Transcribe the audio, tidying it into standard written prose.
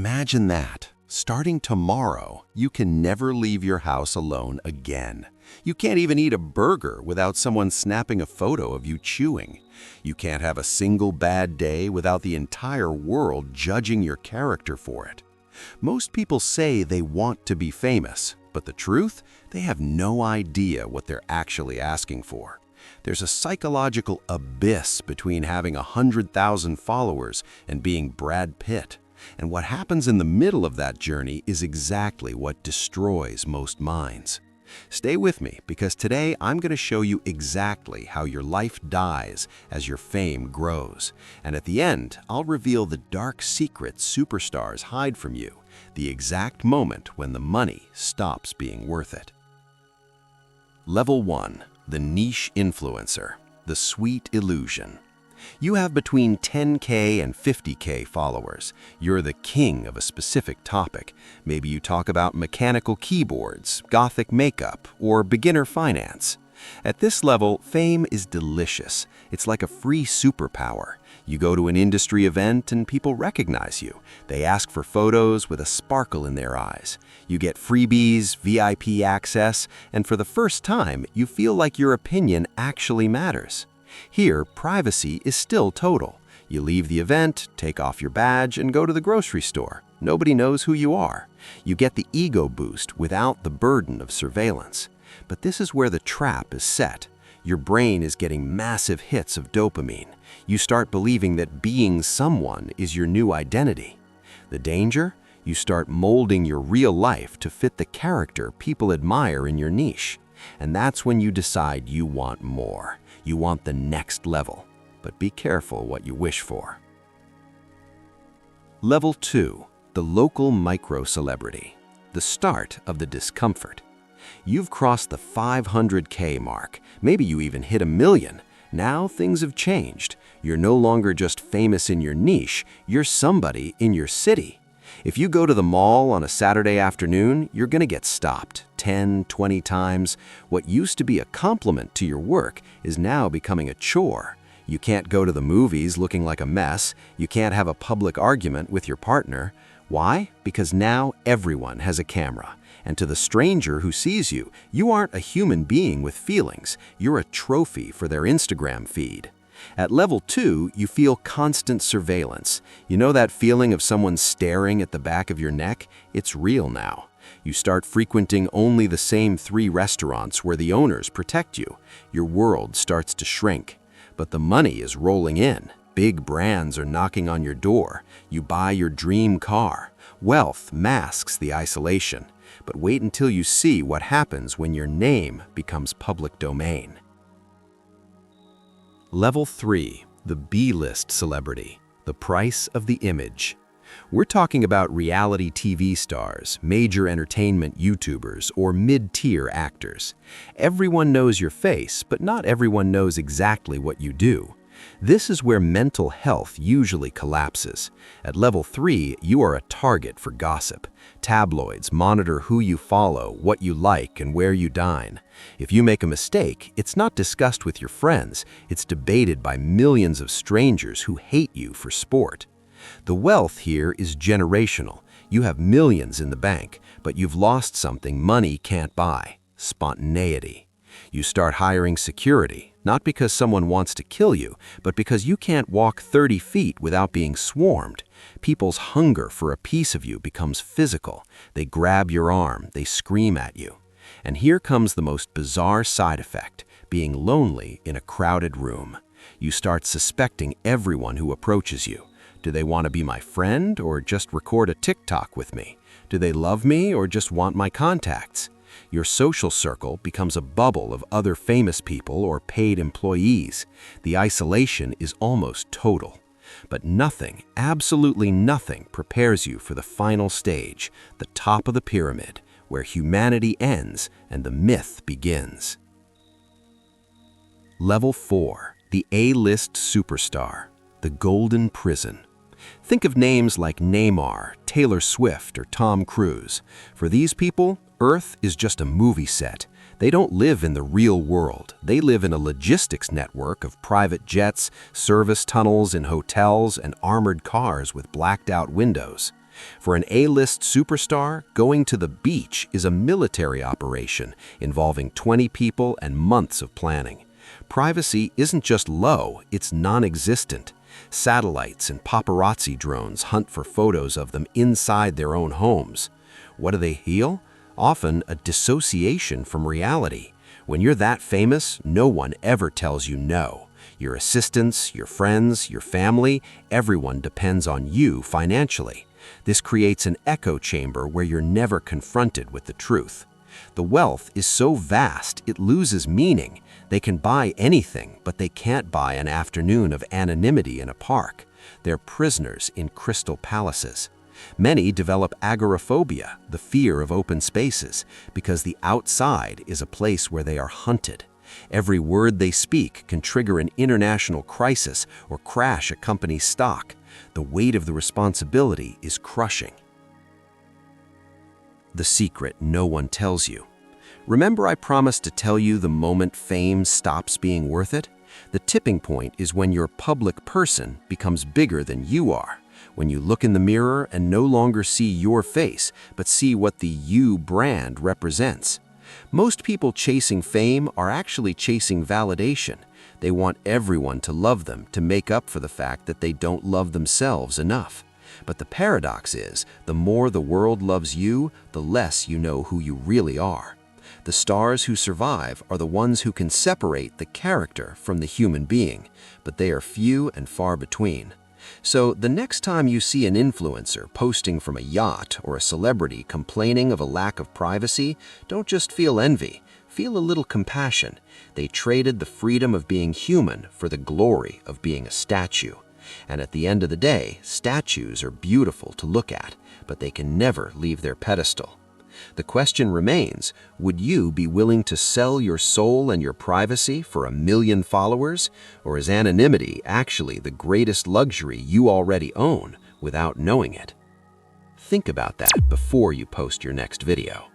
Imagine that. Starting tomorrow, you can never leave your house alone again. You can't even eat a burger without someone snapping a photo of you chewing. You can't have a single bad day without the entire world judging your character for it. Most people say they want to be famous, but the truth, they have no idea what they're actually asking for. There's a psychological abyss between having 100,000 followers and being Brad Pitt. And what happens in the middle of that journey is exactly what destroys most minds. Stay with me, because today I'm going to show you exactly how your life dies as your fame grows. And at the end, I'll reveal the dark secrets superstars hide from you, the exact moment when the money stops being worth it. Level 1. The niche influencer. The sweet illusion. You have between 10K and 50K followers. You're the king of a specific topic. Maybe you talk about mechanical keyboards, gothic makeup, or beginner finance. At this level, fame is delicious. It's like a free superpower. You go to an industry event and people recognize you. They ask for photos with a sparkle in their eyes. You get freebies, VIP access, and for the first time, you feel like your opinion actually matters. Here, privacy is still total. You leave the event, take off your badge, and go to the grocery store. Nobody knows who you are. You get the ego boost without the burden of surveillance. But this is where the trap is set. Your brain is getting massive hits of dopamine. You start believing that being someone is your new identity. The danger? You start molding your real life to fit the character people admire in your niche. And that's when you decide you want more. You want the next level. But be careful what you wish for. Level 2. The local micro-celebrity. The start of the discomfort. You've crossed the 500K mark. Maybe you even hit 1 million. Now things have changed. You're no longer just famous in your niche, you're somebody in your city. If you go to the mall on a Saturday afternoon, you're going to get stopped 10, 20 times. What used to be a compliment to your work is now becoming a chore. You can't go to the movies looking like a mess. You can't have a public argument with your partner. Why? Because now everyone has a camera. And to the stranger who sees you, you aren't a human being with feelings. You're a trophy for their Instagram feed. At level 2, you feel constant surveillance. You know that feeling of someone staring at the back of your neck? It's real now. You start frequenting only the same 3 restaurants where the owners protect you. Your world starts to shrink. But the money is rolling in. Big brands are knocking on your door. You buy your dream car. Wealth masks the isolation. But wait until you see what happens when your name becomes public domain. Level 3. The B-list celebrity. The price of the image. We're talking about reality TV stars, major entertainment YouTubers, or mid-tier actors. Everyone knows your face, but not everyone knows exactly what you do. This is where mental health usually collapses. At level 3, you are a target for gossip. Tabloids monitor who you follow, what you like, and where you dine. If you make a mistake, it's not discussed with your friends. It's debated by millions of strangers who hate you for sport. The wealth here is generational. You have millions in the bank, but you've lost something money can't buy: spontaneity. You start hiring security, not because someone wants to kill you, but because you can't walk 30 feet without being swarmed. People's hunger for a piece of you becomes physical. They grab your arm, they scream at you. And here comes the most bizarre side effect: being lonely in a crowded room. You start suspecting everyone who approaches you. Do they want to be my friend or just record a TikTok with me? Do they love me or just want my contacts? Your social circle becomes a bubble of other famous people or paid employees. The isolation is almost total. But nothing, absolutely nothing, prepares you for the final stage, the top of the pyramid, where humanity ends and the myth begins. Level 4. The A-list superstar. The golden prison. Think of names like Neymar, Taylor Swift, or Tom Cruise. For these people, Earth is just a movie set. They don't live in the real world. They live in a logistics network of private jets, service tunnels in hotels, and armored cars with blacked-out windows. For an A-list superstar, going to the beach is a military operation involving 20 people and months of planning. Privacy isn't just low, it's non-existent. Satellites and paparazzi drones hunt for photos of them inside their own homes. What do they heal? Often a dissociation from reality. When you're that famous, no one ever tells you no. Your assistants, your friends, your family, everyone depends on you financially. This creates an echo chamber where you're never confronted with the truth. The wealth is so vast, it loses meaning. They can buy anything, but they can't buy an afternoon of anonymity in a park. They're prisoners in crystal palaces. Many develop agoraphobia, the fear of open spaces, because the outside is a place where they are hunted. Every word they speak can trigger an international crisis or crash a company's stock. The weight of the responsibility is crushing. The secret no one tells you. Remember I promised to tell you the moment fame stops being worth it? The tipping point is when your public person becomes bigger than you are. When you look in the mirror and no longer see your face, but see what the you brand represents. Most people chasing fame are actually chasing validation. They want everyone to love them to make up for the fact that they don't love themselves enough. But the paradox is, the more the world loves you, the less you know who you really are. The stars who survive are the ones who can separate the character from the human being, but they are few and far between. So the next time you see an influencer posting from a yacht or a celebrity complaining of a lack of privacy, don't just feel envy, feel a little compassion. They traded the freedom of being human for the glory of being a statue. And at the end of the day, statues are beautiful to look at, but they can never leave their pedestal. The question remains, would you be willing to sell your soul and your privacy for 1 million followers? Or is anonymity actually the greatest luxury you already own without knowing it? Think about that before you post your next video.